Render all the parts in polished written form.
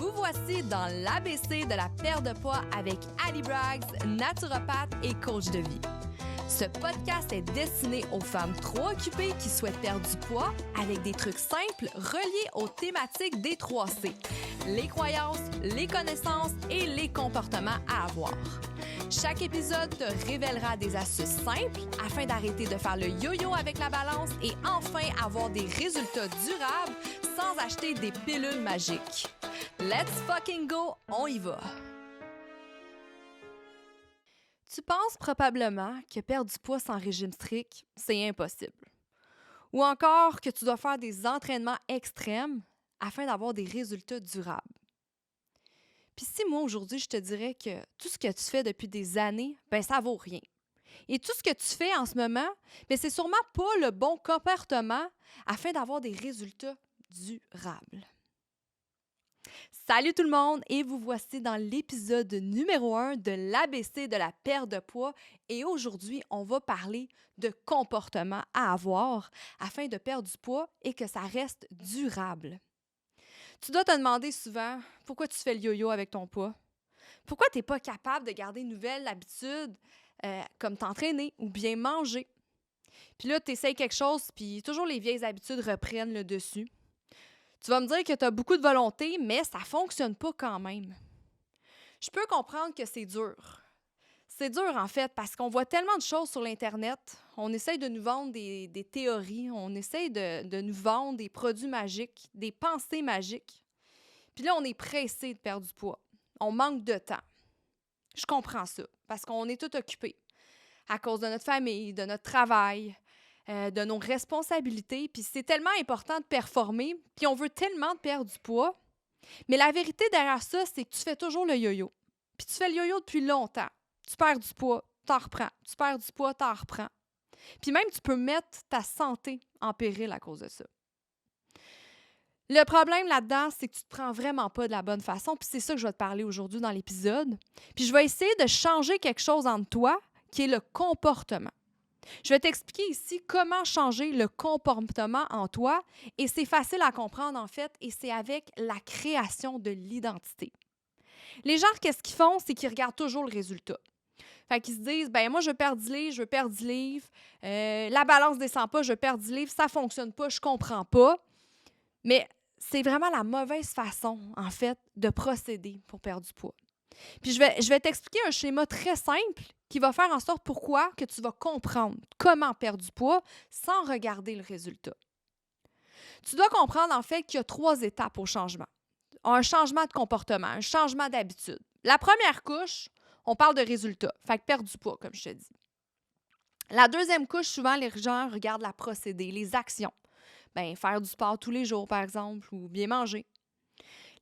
Vous voici dans l'ABC de la perte de poids avec Ali Braggs, naturopathe et coach de vie. Ce podcast est destiné aux femmes trop occupées qui souhaitent perdre du poids avec des trucs simples reliés aux thématiques des 3C, les croyances, les connaissances et les comportements à avoir. Chaque épisode te révélera des astuces simples afin d'arrêter de faire le yo-yo avec la balance et enfin avoir des résultats durables sans acheter des pilules magiques. Let's fucking go, on y va! Tu penses probablement que perdre du poids sans régime strict, c'est impossible. Ou encore que tu dois faire des entraînements extrêmes afin d'avoir des résultats durables. Puis si moi, aujourd'hui, je te dirais que tout ce que tu fais depuis des années, ça vaut rien. Et tout ce que tu fais en ce moment, c'est sûrement pas le bon comportement afin d'avoir des résultats durables. Salut tout le monde et vous voici dans l'épisode numéro 1 de l'ABC de la perte de poids et aujourd'hui, on va parler de comportements à avoir afin de perdre du poids et que ça reste durable. Tu dois te demander souvent pourquoi tu fais le yo-yo avec ton poids. Pourquoi tu n'es pas capable de garder une nouvelle habitude comme t'entraîner ou bien manger. Puis là, tu essayes quelque chose puis toujours les vieilles habitudes reprennent le dessus. Tu vas me dire que tu as beaucoup de volonté, mais ça ne fonctionne pas quand même. Je peux comprendre que c'est dur. C'est dur, en fait, parce qu'on voit tellement de choses sur l'Internet. On essaye de nous vendre des théories, on essaye de nous vendre des produits magiques, des pensées magiques. Puis là, on est pressé de perdre du poids. On manque de temps. Je comprends ça, parce qu'on est tout occupé à cause de notre famille, de notre travail, de nos responsabilités. Puis c'est tellement important de performer, puis on veut tellement perdre du poids. Mais la vérité derrière ça, c'est que tu fais toujours le yo-yo. Puis tu fais le yo-yo depuis longtemps. Tu perds du poids, t'en reprends. Tu perds du poids, t'en reprends. Puis même, tu peux mettre ta santé en péril à cause de ça. Le problème là-dedans, c'est que tu te prends vraiment pas de la bonne façon. Puis c'est ça que je vais te parler aujourd'hui dans l'épisode. Puis je vais essayer de changer quelque chose en toi, qui est le comportement. Je vais t'expliquer ici comment changer le comportement en toi et c'est facile à comprendre en fait et c'est avec la création de l'identité. Les gens, qu'est-ce qu'ils font? C'est qu'ils regardent toujours le résultat. Fait qu'ils se disent, moi je veux perdre 10 livres, je veux perdre 10 livres, la balance descend pas, je veux perdre 10 livres, ça fonctionne pas, je comprends pas. Mais c'est vraiment la mauvaise façon en fait de procéder pour perdre du poids. Puis je vais t'expliquer un schéma très simple qui va faire en sorte pourquoi que tu vas comprendre comment perdre du poids sans regarder le résultat. Tu dois comprendre en fait qu'il y a 3 étapes au changement. Un changement de comportement, un changement d'habitude. La première couche, on parle de résultat, fait que perdre du poids, comme je te dis. La deuxième couche, souvent, les gens regardent la procédé, les actions. Faire du sport tous les jours, par exemple, ou bien manger.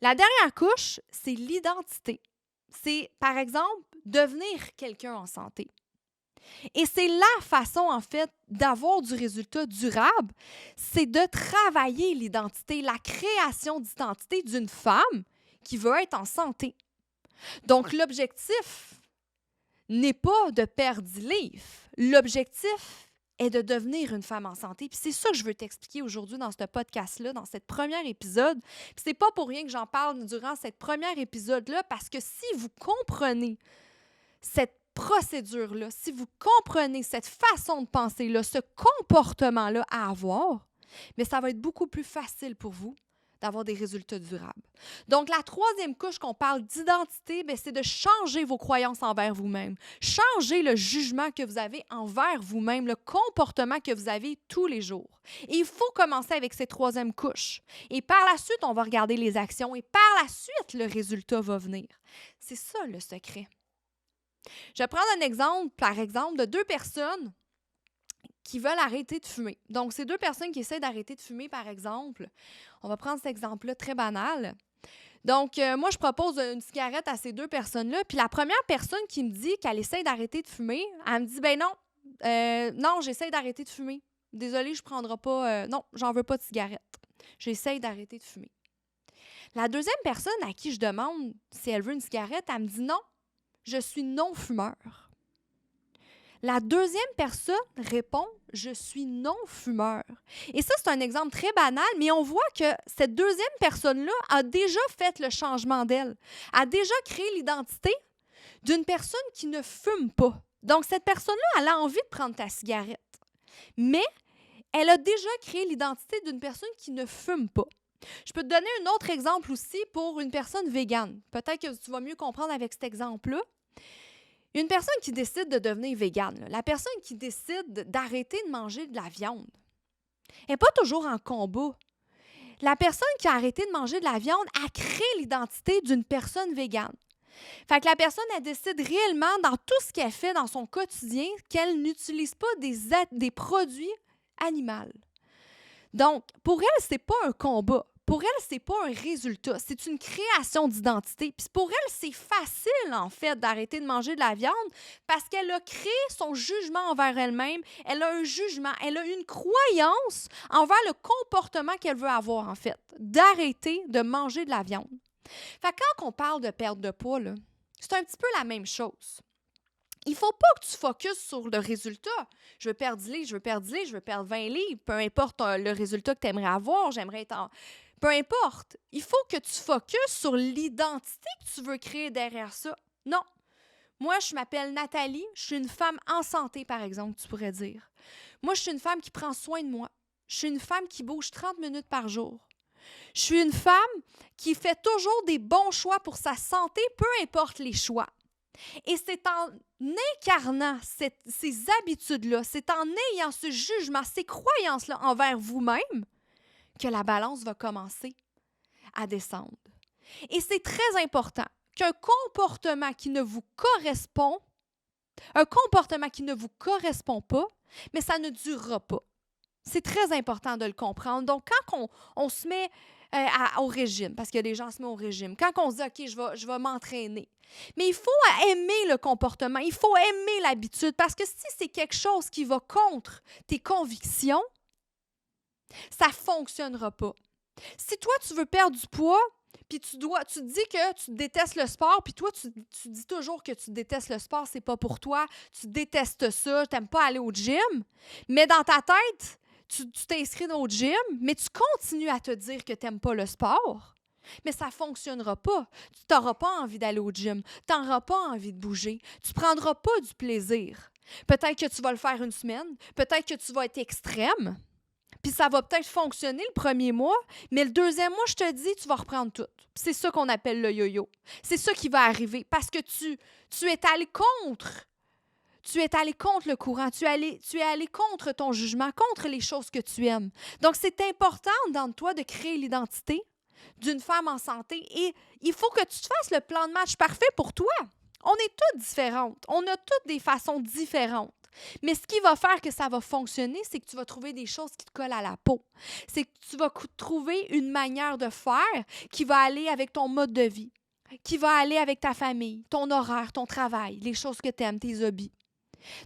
La dernière couche, c'est l'identité. C'est, par exemple, devenir quelqu'un en santé. Et c'est la façon, en fait, d'avoir du résultat durable, c'est de travailler l'identité, la création d'identité d'une femme qui veut être en santé. Donc, l'objectif n'est pas de perdre 10 livres. L'objectif est de devenir une femme en santé. Puis c'est ça que je veux t'expliquer aujourd'hui dans ce podcast-là, dans cette première épisode. Puis c'est pas pour rien que j'en parle durant cette première épisode-là, parce que si vous comprenez cette procédure-là, si vous comprenez cette façon de penser-là, ce comportement-là à avoir, mais ça va être beaucoup plus facile pour vous d'avoir des résultats durables. Donc, la troisième couche qu'on parle d'identité, c'est de changer vos croyances envers vous-même. Changer le jugement que vous avez envers vous-même, le comportement que vous avez tous les jours. Et il faut commencer avec cette troisième couche. Et par la suite, on va regarder les actions et par la suite, le résultat va venir. C'est ça le secret. Je vais prendre un exemple, par exemple, de 2 personnes qui veulent arrêter de fumer. Donc, ces 2 personnes qui essaient d'arrêter de fumer, par exemple, on va prendre cet exemple-là très banal. Donc, moi, je propose une cigarette à ces 2 personnes-là. Puis la première personne qui me dit qu'elle essaie d'arrêter de fumer, elle me dit, non, j'essaie d'arrêter de fumer. Désolée, je ne prendrai pas, non, j'en veux pas de cigarette. J'essaie d'arrêter de fumer. La deuxième personne à qui je demande si elle veut une cigarette, elle me dit non, je suis non-fumeur. La deuxième personne répond « Je suis non-fumeur ». Et ça, c'est un exemple très banal, mais on voit que cette deuxième personne-là a déjà fait le changement d'elle, a déjà créé l'identité d'une personne qui ne fume pas. Donc, cette personne-là, elle a envie de prendre ta cigarette, mais elle a déjà créé l'identité d'une personne qui ne fume pas. Je peux te donner un autre exemple aussi pour une personne végane. Peut-être que tu vas mieux comprendre avec cet exemple-là. Une personne qui décide de devenir végane, la personne qui décide d'arrêter de manger de la viande, n'est pas toujours en combat. La personne qui a arrêté de manger de la viande a créé l'identité d'une personne végane. Fait que la personne, elle décide réellement dans tout ce qu'elle fait dans son quotidien qu'elle n'utilise pas des produits animaux. Donc, pour elle, c'est pas un combat. Pour elle, c'est pas un résultat. C'est une création d'identité. Puis pour elle, c'est facile, en fait, d'arrêter de manger de la viande parce qu'elle a créé son jugement envers elle-même. Elle a un jugement, elle a une croyance envers le comportement qu'elle veut avoir, en fait, d'arrêter de manger de la viande. Fait que quand on parle de perte de poids, là, c'est un petit peu la même chose. Il ne faut pas que tu focuses sur le résultat. Je veux perdre 10 livres, je veux perdre 10 livres, je veux perdre 20 livres. Peu importe le résultat que tu aimerais avoir, j'aimerais être en... Peu importe. Il faut que tu focuses sur l'identité que tu veux créer derrière ça. Non. Moi, je m'appelle Nathalie. Je suis une femme en santé, par exemple, tu pourrais dire. Moi, je suis une femme qui prend soin de moi. Je suis une femme qui bouge 30 minutes par jour. Je suis une femme qui fait toujours des bons choix pour sa santé, peu importe les choix. Et c'est en incarnant ces habitudes-là, c'est en ayant ce jugement, ces croyances-là envers vous-même que la balance va commencer à descendre. Et c'est très important qu'un comportement qui ne vous correspond, pas, mais ça ne durera pas. C'est très important de le comprendre. Donc, quand on se met au régime, parce que les gens se mettent au régime, quand on se dit « OK, je vais m'entraîner », mais il faut aimer le comportement, il faut aimer l'habitude, parce que si c'est quelque chose qui va contre tes convictions, ça ne fonctionnera pas. Si toi, tu veux perdre du poids, puis tu te dis que tu détestes le sport, puis toi, tu dis toujours que tu détestes le sport, c'est pas pour toi, tu détestes ça, tu n'aimes pas aller au gym, mais dans ta tête, tu t'inscris au gym, mais tu continues à te dire que tu n'aimes pas le sport, mais ça ne fonctionnera pas. Tu n'auras pas envie d'aller au gym, tu n'auras pas envie de bouger, tu ne prendras pas du plaisir. Peut-être que tu vas le faire une semaine, peut-être que tu vas être extrême, puis ça va peut-être fonctionner le premier mois, mais le deuxième mois, je te dis, tu vas reprendre tout. C'est ça qu'on appelle le yo-yo. C'est ça qui va arriver parce que tu es allé contre. Tu es allé contre le courant. Tu es allé contre ton jugement, contre les choses que tu aimes. Donc, c'est important dans toi de créer l'identité d'une femme en santé et il faut que tu te fasses le plan de match parfait pour toi. On est toutes différentes. On a toutes des façons différentes. Mais ce qui va faire que ça va fonctionner, c'est que tu vas trouver des choses qui te collent à la peau. C'est que tu vas trouver une manière de faire qui va aller avec ton mode de vie, qui va aller avec ta famille, ton horaire, ton travail, les choses que tu aimes, tes hobbies.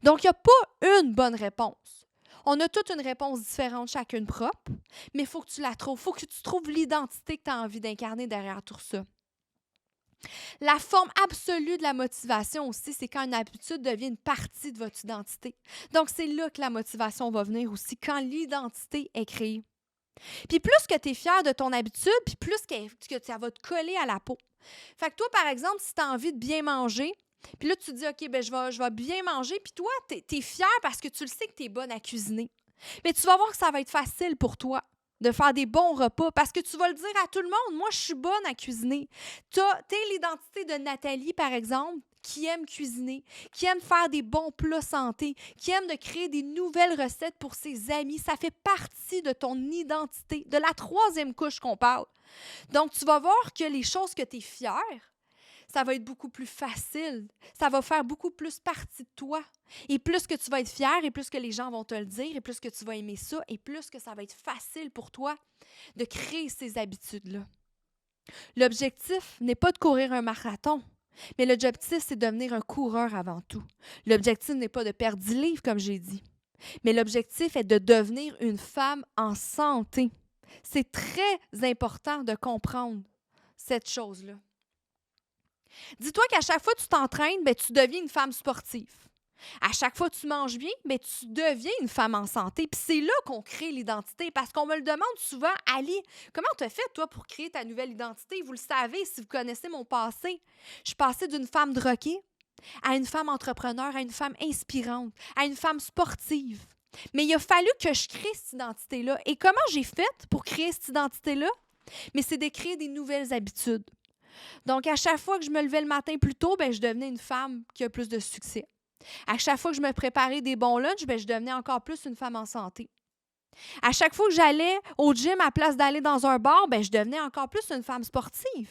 Donc, il n'y a pas une bonne réponse. On a toute une réponse différente, chacune propre, mais il faut que tu la trouves. Il faut que tu trouves l'identité que tu as envie d'incarner derrière tout ça. La forme absolue de la motivation aussi, c'est quand une habitude devient une partie de votre identité. Donc, c'est là que la motivation va venir aussi, quand l'identité est créée. Puis plus que tu es fier de ton habitude, puis plus que ça va te coller à la peau. Fait que toi, par exemple, si tu as envie de bien manger, puis là, tu te dis, OK, ben je vais bien manger, puis toi, tu es fier parce que tu le sais que tu es bonne à cuisiner. Mais tu vas voir que ça va être facile pour toi de faire des bons repas parce que tu vas le dire à tout le monde. Moi, je suis bonne à cuisiner. Tu es l'identité de Nathalie, par exemple, qui aime cuisiner, qui aime faire des bons plats santé, qui aime de créer des nouvelles recettes pour ses amis. Ça fait partie de ton identité, de la troisième couche qu'on parle. Donc, tu vas voir que les choses que tu es fière, ça va être beaucoup plus facile. Ça va faire beaucoup plus partie de toi. Et plus que tu vas être fier, et plus que les gens vont te le dire, et plus que tu vas aimer ça, et plus que ça va être facile pour toi de créer ces habitudes-là. L'objectif n'est pas de courir un marathon, mais l'objectif, c'est de devenir un coureur avant tout. L'objectif n'est pas de perdre 10 livres, comme j'ai dit, mais l'objectif est de devenir une femme en santé. C'est très important de comprendre cette chose-là. Dis-toi qu'à chaque fois que tu t'entraînes, tu deviens une femme sportive. À chaque fois que tu manges bien, ben, tu deviens une femme en santé. Puis c'est là qu'on crée l'identité. Parce qu'on me le demande souvent, Ali, comment tu as fait, toi, pour créer ta nouvelle identité? Vous le savez si vous connaissez mon passé. Je suis passée d'une femme droguée à une femme entrepreneur, à une femme inspirante, à une femme sportive. Mais il a fallu que je crée cette identité-là. Et comment j'ai fait pour créer cette identité-là? Mais c'est de créer des nouvelles habitudes. Donc, à chaque fois que je me levais le matin plus tôt, ben, je devenais une femme qui a plus de succès. À chaque fois que je me préparais des bons lunchs, ben, je devenais encore plus une femme en santé. À chaque fois que j'allais au gym à place d'aller dans un bar, ben, je devenais encore plus une femme sportive.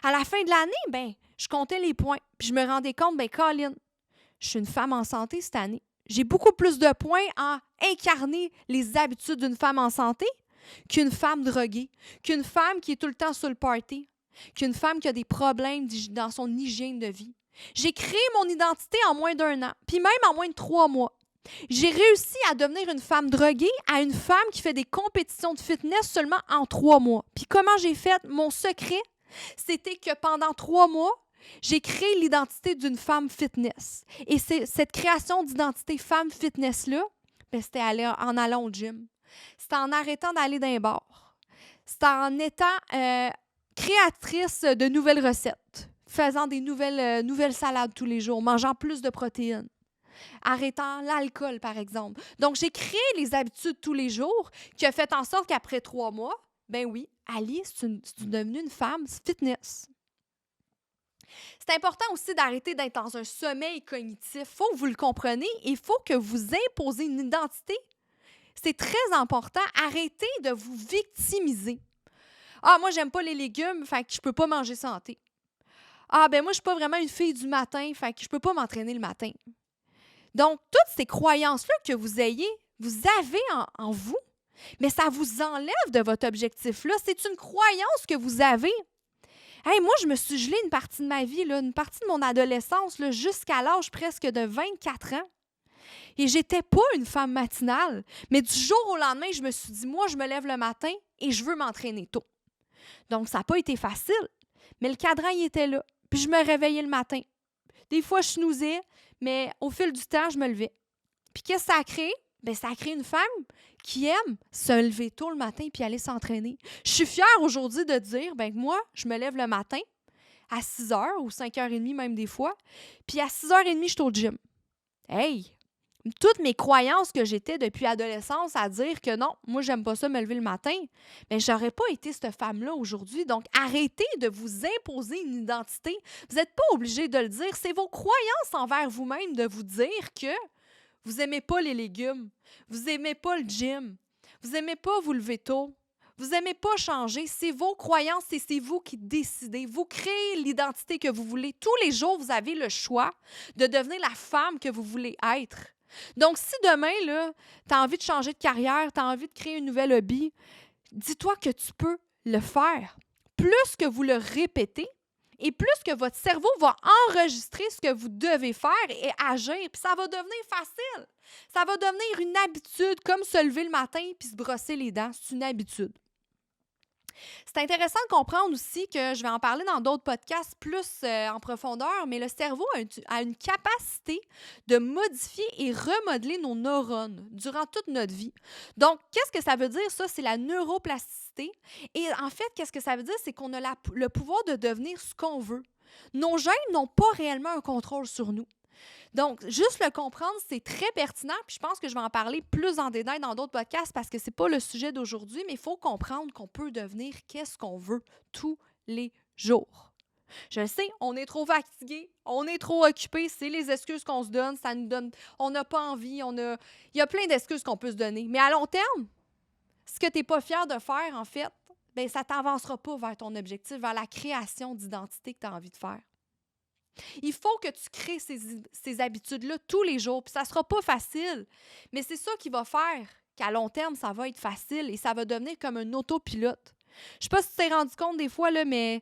À la fin de l'année, ben, je comptais les points. Puis je me rendais compte, ben, Colin, je suis une femme en santé cette année. J'ai beaucoup plus de points à incarner les habitudes d'une femme en santé qu'une femme droguée, qu'une femme qui est tout le temps sur le party, qu'une femme qui a des problèmes dans son hygiène de vie. J'ai créé mon identité en moins d'1 an, puis même en moins de 3 mois. J'ai réussi à devenir une femme droguée à une femme qui fait des compétitions de fitness seulement en 3 mois. Puis comment j'ai fait? Mon secret, c'était que pendant 3 mois, j'ai créé l'identité d'une femme fitness. Et cette création d'identité femme fitness-là, ben, c'était en allant au gym. C'était en arrêtant d'aller dans les bars. C'était en étant créatrice de nouvelles recettes, faisant des nouvelles salades tous les jours, mangeant plus de protéines, arrêtant l'alcool, par exemple. Donc, j'ai créé les habitudes tous les jours qui a fait en sorte qu'après 3 mois, ben oui, Ali, c'est devenue une femme fitness. C'est important aussi d'arrêter d'être dans un sommeil cognitif. Il faut que vous le compreniez. Il faut que vous imposez une identité. C'est très important. Arrêtez de vous victimiser. Ah, moi, j'aime pas les légumes, fait que je peux pas manger santé. Ah, ben moi, je suis pas vraiment une fille du matin, fait que je peux pas m'entraîner le matin. Donc, toutes ces croyances-là que vous avez en vous, mais ça vous enlève de votre objectif-là. C'est une croyance que vous avez. Hey, moi, je me suis gelée une partie de ma vie, là, une partie de mon adolescence, là, jusqu'à l'âge presque de 24 ans. Et j'étais pas une femme matinale. Mais du jour au lendemain, je me suis dit, moi, je me lève le matin et je veux m'entraîner tôt. Donc, ça n'a pas été facile, mais le cadran, il était là. Puis je me réveillais le matin. Des fois, je snousais, mais au fil du temps, je me levais. Puis qu'est-ce que ça a créé? Bien, ça a créé une femme qui aime se lever tôt le matin puis aller s'entraîner. Je suis fière aujourd'hui de dire, bien, moi, je me lève le matin à 6 h ou 5 h 30 même des fois, puis à 6 h 30, je suis au gym. Hey! Toutes mes croyances que j'étais depuis l'adolescence à dire que non, moi, j'aime pas ça me lever le matin, mais j'aurais pas été cette femme-là aujourd'hui. Donc, arrêtez de vous imposer une identité. Vous n'êtes pas obligé de le dire. C'est vos croyances envers vous-même de vous dire que vous n'aimez pas les légumes, vous n'aimez pas le gym, vous n'aimez pas vous lever tôt, vous n'aimez pas changer. C'est vos croyances et c'est vous qui décidez. Vous créez l'identité que vous voulez. Tous les jours, vous avez le choix de devenir la femme que vous voulez être. Donc, si demain, tu as envie de changer de carrière, tu as envie de créer un nouvel hobby, dis-toi que tu peux le faire. Plus que vous le répétez et plus que votre cerveau va enregistrer ce que vous devez faire et agir, puis ça va devenir facile. Ça va devenir une habitude, comme se lever le matin puis se brosser les dents. C'est une habitude. C'est intéressant de comprendre aussi que je vais en parler dans d'autres podcasts plus en profondeur, mais le cerveau a une capacité de modifier et remodeler nos neurones durant toute notre vie. Donc, qu'est-ce que ça veut dire, ça? C'est la neuroplasticité. Et en fait, qu'est-ce que ça veut dire? C'est qu'on a le pouvoir de devenir ce qu'on veut. Nos gènes n'ont pas réellement un contrôle sur nous. Donc, juste le comprendre, c'est très pertinent. Puis je pense que je vais en parler plus en détail dans d'autres podcasts parce que ce n'est pas le sujet d'aujourd'hui, mais il faut comprendre qu'on peut devenir qu'est-ce qu'on veut tous les jours. Je le sais, on est trop fatigué, on est trop occupé, c'est les excuses qu'on se donne, ça nous donne, on n'a pas envie, il y a plein d'excuses qu'on peut se donner. Mais à long terme, ce que tu n'es pas fier de faire, en fait, bien, ça ne t'avancera pas vers ton objectif, vers la création d'identité que tu as envie de faire. Il faut que tu crées ces habitudes-là tous les jours. Puis ça ne sera pas facile, mais c'est ça qui va faire qu'à long terme, ça va être facile et ça va devenir comme un autopilote. Je ne sais pas si tu t'es rendu compte des fois, là, mais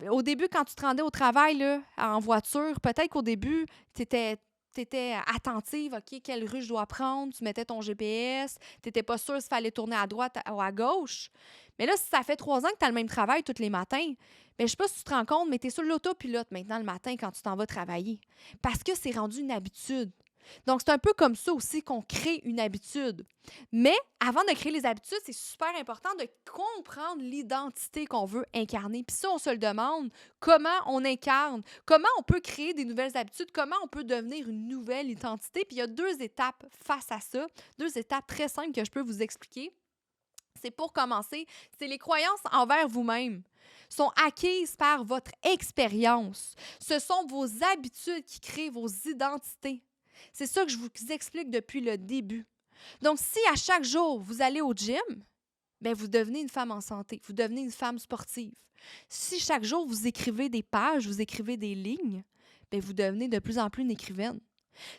au début, quand tu te rendais au travail là, en voiture, peut-être qu'au début, tu étais tu étais attentive, OK, quelle rue je dois prendre, tu mettais ton GPS, tu n'étais pas sûre s'il fallait tourner à droite ou à gauche. Mais là, si ça fait 3 ans que tu as le même travail tous les matins, bien, je ne sais pas si tu te rends compte, mais tu es sur l'autopilote maintenant le matin quand tu t'en vas travailler. Parce que c'est rendu une habitude. Donc, c'est un peu comme ça aussi qu'on crée une habitude. Mais avant de créer les habitudes, c'est super important de comprendre l'identité qu'on veut incarner. Puis ça, on se le demande, comment on incarne, comment on peut créer des nouvelles habitudes, comment on peut devenir une nouvelle identité. Puis il y a 2 étapes face à ça, 2 étapes très simples que je peux vous expliquer. C'est pour commencer, c'est les croyances envers vous-même sont acquises par votre expérience. Ce sont vos habitudes qui créent vos identités. C'est ça que je vous explique depuis le début. Donc, si à chaque jour, vous allez au gym, bien, vous devenez une femme en santé, vous devenez une femme sportive. Si chaque jour, vous écrivez des pages, vous écrivez des lignes, bien, vous devenez de plus en plus une écrivaine.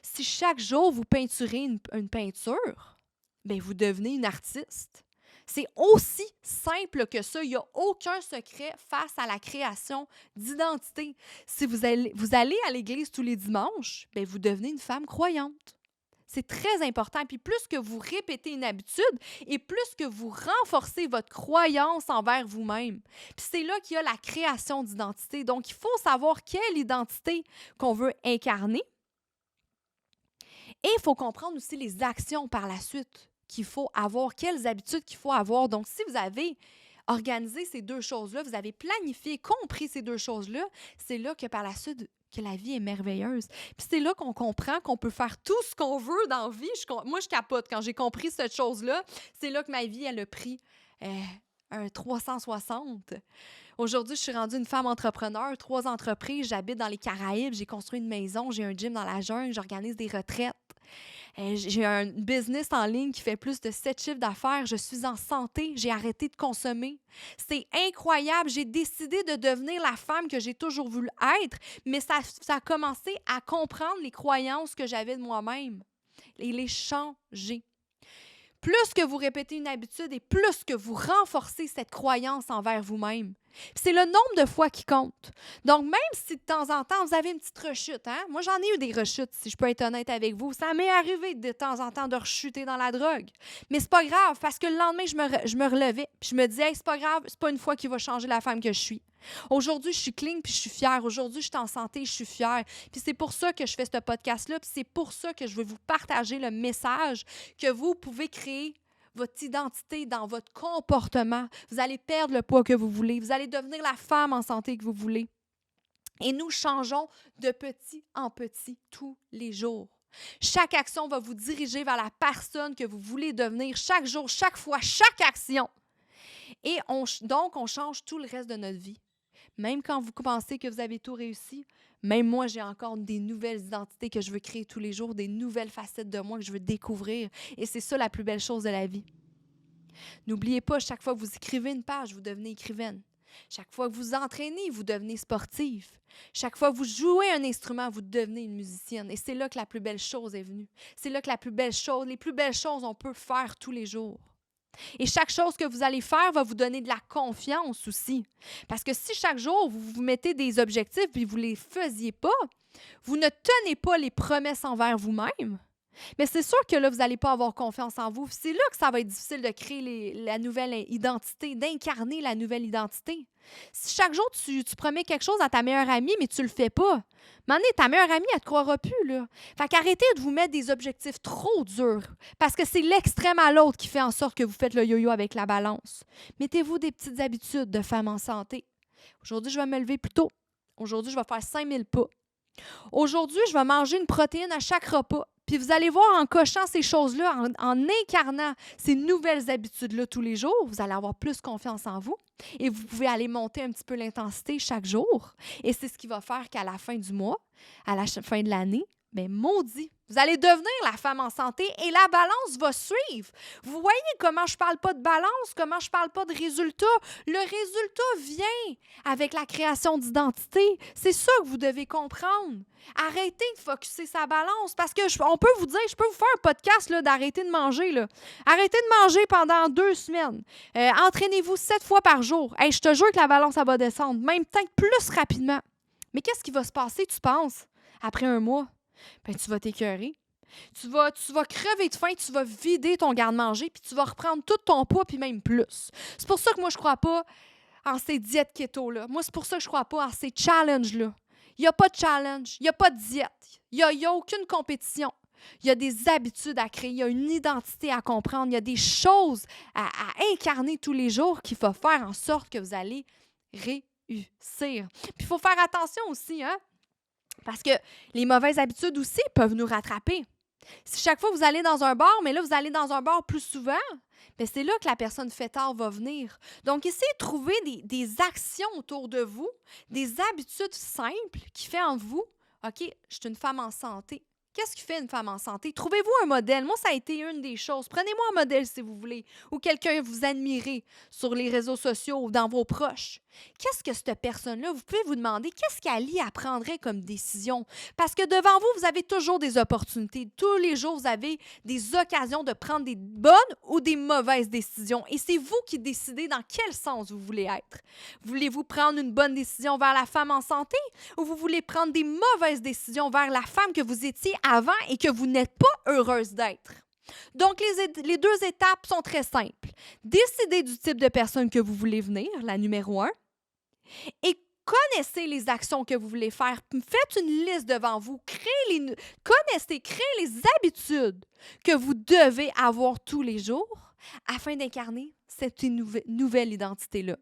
Si chaque jour, vous peinturez une peinture, bien, vous devenez une artiste. C'est aussi simple que ça. Il n'y a aucun secret face à la création d'identité. Si vous allez à l'église tous les dimanches, bien, vous devenez une femme croyante. C'est très important. Puis plus que vous répétez une habitude et plus que vous renforcez votre croyance envers vous-même. Puis c'est là qu'il y a la création d'identité. Donc, il faut savoir quelle identité qu'on veut incarner. Et il faut comprendre aussi les actions par la suite qu'il faut avoir, quelles habitudes qu'il faut avoir. Donc, si vous avez organisé ces 2 choses-là, vous avez planifié, compris ces 2 choses-là, c'est là que par la suite, que la vie est merveilleuse. Puis c'est là qu'on comprend qu'on peut faire tout ce qu'on veut dans la vie. Moi, je capote. Quand j'ai compris cette chose-là, c'est là que ma vie, elle a pris un 360. Aujourd'hui, je suis rendue une femme entrepreneur, 3 entreprises, j'habite dans les Caraïbes, j'ai construit une maison, j'ai un gym dans la jungle, j'organise des retraites. J'ai un business en ligne qui fait plus de 7 chiffres d'affaires. Je suis en santé. J'ai arrêté de consommer. C'est incroyable. J'ai décidé de devenir la femme que j'ai toujours voulu être, mais ça a commencé à comprendre les croyances que j'avais de moi-même et les changer. Plus que vous répétez une habitude et plus que vous renforcez cette croyance envers vous-même. Puis c'est le nombre de fois qui compte. Donc, même si de temps en temps, vous avez une petite rechute, hein? Moi, j'en ai eu des rechutes, si je peux être honnête avec vous. Ça m'est arrivé de temps en temps de rechuter dans la drogue. Mais c'est pas grave, parce que le lendemain, je me relevais. Puis je me disais, hey, c'est pas grave, c'est pas une fois qui va changer la femme que je suis. Aujourd'hui, je suis clean puis je suis fière. Aujourd'hui, je suis en santé, je suis fière. Puis c'est pour ça que je fais ce podcast-là. Puis c'est pour ça que je veux vous partager le message que vous pouvez créer votre identité dans votre comportement. Vous allez perdre le poids que vous voulez. Vous allez devenir la femme en santé que vous voulez. Et nous changeons de petit en petit tous les jours. Chaque action va vous diriger vers la personne que vous voulez devenir chaque jour, chaque fois, chaque action. Et donc, on change tout le reste de notre vie. Même quand vous pensez que vous avez tout réussi, même moi, j'ai encore des nouvelles identités que je veux créer tous les jours, des nouvelles facettes de moi que je veux découvrir. Et c'est ça la plus belle chose de la vie. N'oubliez pas, chaque fois que vous écrivez une page, vous devenez écrivaine. Chaque fois que vous entraînez, vous devenez sportive. Chaque fois que vous jouez un instrument, vous devenez une musicienne. Et c'est là que la plus belle chose est venue. C'est là que les plus belles choses, on peut faire tous les jours. Et chaque chose que vous allez faire va vous donner de la confiance aussi. Parce que si chaque jour, vous vous mettez des objectifs et vous ne les faisiez pas, vous ne tenez pas les promesses envers vous-même, mais c'est sûr que là, vous n'allez pas avoir confiance en vous. C'est là que ça va être difficile de créer la nouvelle identité, d'incarner la nouvelle identité. Si chaque jour, tu promets quelque chose à ta meilleure amie, mais tu le fais pas, maintenant, ta meilleure amie, elle ne te croira plus, là. Fait qu'arrêtez de vous mettre des objectifs trop durs, parce que c'est l'extrême à l'autre qui fait en sorte que vous faites le yo-yo avec la balance. Mettez-vous des petites habitudes de femme en santé. Aujourd'hui, je vais me lever plus tôt. Aujourd'hui, je vais faire 5000 pas. Aujourd'hui, je vais manger une protéine à chaque repas. Puis vous allez voir, en cochant ces choses-là, en incarnant ces nouvelles habitudes-là tous les jours, vous allez avoir plus confiance en vous et vous pouvez aller monter un petit peu l'intensité chaque jour. Et c'est ce qui va faire qu'à la fin du mois, à la fin de l'année, bien, maudit, vous allez devenir la femme en santé et la balance va suivre. Vous voyez comment je parle pas de balance, comment je parle pas de résultat. Le résultat vient avec la création d'identité. C'est ça que vous devez comprendre. Arrêtez de focusser sa balance parce que on peut vous dire, je peux vous faire un podcast là, d'arrêter de manger. Là. Arrêtez de manger pendant 2 semaines. Entraînez-vous 7 fois par jour. Hey, je te jure que la balance, elle va descendre, même peut-être plus rapidement. Mais qu'est-ce qui va se passer, tu penses, après un mois? ben tu vas t'écœurer. Tu vas crever de faim, tu vas vider ton garde-manger, puis tu vas reprendre tout ton poids, puis même plus. C'est pour ça que moi, je crois pas en ces diètes keto-là. Moi, c'est pour ça que je crois pas en ces challenges-là. Il n'y a pas de challenge, il n'y a pas de diète, il n'y a aucune compétition. Il y a des habitudes à créer, il y a une identité à comprendre, il y a des choses à incarner tous les jours qu'il faut faire en sorte que vous allez réussir. Puis il faut faire attention aussi, hein? Parce que les mauvaises habitudes aussi peuvent nous rattraper. Si chaque fois vous allez dans un bar, mais là, vous allez dans un bar plus souvent, bien, c'est là que la personne fêtarde va venir. Donc, essayez de trouver des actions autour de vous, des habitudes simples qui font en vous, OK, je suis une femme en santé. Qu'est-ce qui fait une femme en santé? Trouvez-vous un modèle. Moi, ça a été une des choses. Prenez-moi un modèle si vous voulez, ou quelqu'un que vous admirez sur les réseaux sociaux ou dans vos proches. Qu'est-ce que cette personne-là, vous pouvez vous demander, qu'est-ce qu'elle y apprendrait comme décision? Parce que devant vous, vous avez toujours des opportunités. Tous les jours, vous avez des occasions de prendre des bonnes ou des mauvaises décisions. Et c'est vous qui décidez dans quel sens vous voulez être. Voulez-vous prendre une bonne décision vers la femme en santé ou vous voulez prendre des mauvaises décisions vers la femme que vous étiez avant et que vous n'êtes pas heureuse d'être? Donc, les deux étapes sont très simples. Décidez du type de personne que vous voulez venir, la numéro 1, et connaissez les actions que vous voulez faire. Faites une liste devant vous. Créez les habitudes que vous devez avoir tous les jours afin d'incarner cette nouvelle identité-là.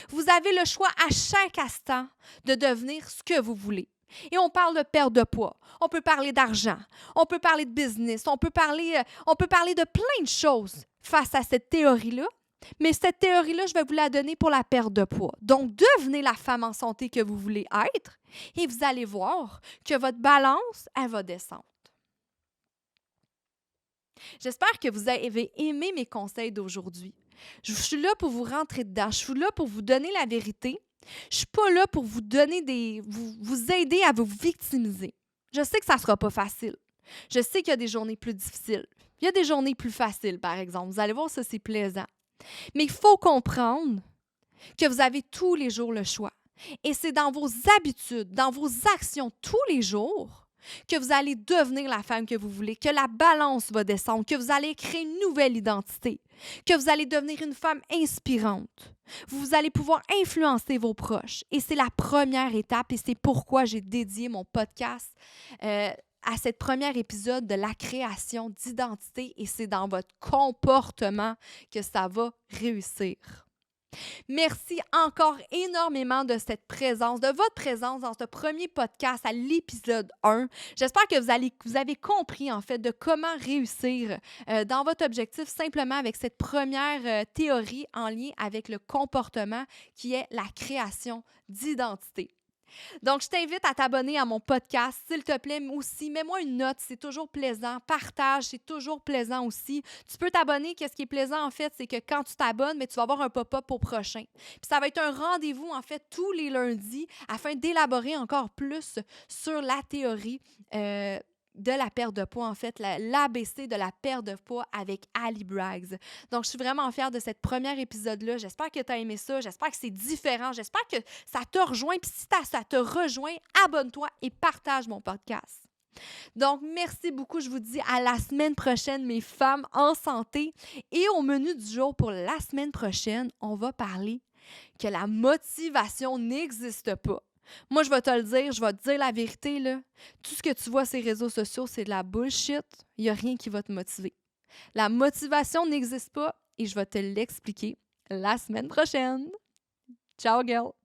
Vous avez le choix à chaque instant de devenir ce que vous voulez. Et on parle de perte de poids, on peut parler d'argent, on peut parler de business, on peut parler de plein de choses face à cette théorie-là. Mais cette théorie-là, je vais vous la donner pour la perte de poids. Donc, devenez la femme en santé que vous voulez être et vous allez voir que votre balance, elle va descendre. J'espère que vous avez aimé mes conseils d'aujourd'hui. Je suis là pour vous rentrer dedans. Je suis là pour vous donner la vérité. Je suis pas là pour vous donner vous aider à vous victimiser. Je sais que ça sera pas facile. Je sais qu'il y a des journées plus difficiles. Il y a des journées plus faciles, par exemple. Vous allez voir, ça, c'est plaisant. Mais il faut comprendre que vous avez tous les jours le choix. Et c'est dans vos habitudes, dans vos actions tous les jours que vous allez devenir la femme que vous voulez, que la balance va descendre, que vous allez créer une nouvelle identité, que vous allez devenir une femme inspirante. Vous allez pouvoir influencer vos proches. Et c'est la première étape et c'est pourquoi j'ai dédié mon podcast à cette première épisode de la création d'identité et c'est dans votre comportement que ça va réussir. Merci encore énormément de cette présence, de votre présence dans ce premier podcast à l'épisode 1. J'espère que vous avez compris en fait de comment réussir dans votre objectif simplement avec cette première théorie en lien avec le comportement qui est la création d'identité. Donc, je t'invite à t'abonner à mon podcast. S'il te plaît, aussi, mets-moi une note. C'est toujours plaisant. Partage, c'est toujours plaisant aussi. Tu peux t'abonner. Qu'est-ce qui est plaisant, en fait, c'est que quand tu t'abonnes, mais tu vas avoir un pop-up au prochain. Puis ça va être un rendez-vous, en fait, tous les lundis afin d'élaborer encore plus sur la théorie de la perte de poids, en fait, l'ABC de la perte de poids avec Ali Braggs. Donc, je suis vraiment fière de cette première épisode-là. J'espère que tu as aimé ça. J'espère que c'est différent. J'espère que ça te rejoint. Puis si ça te rejoint, abonne-toi et partage mon podcast. Donc, merci beaucoup. Je vous dis à la semaine prochaine, mes femmes en santé. Et au menu du jour pour la semaine prochaine, on va parler que la motivation n'existe pas. Moi, je vais te le dire, je vais te dire la vérité, là. Tout ce que tu vois sur les réseaux sociaux, c'est de la bullshit. Il n'y a rien qui va te motiver. La motivation n'existe pas et je vais te l'expliquer la semaine prochaine. Ciao, girl!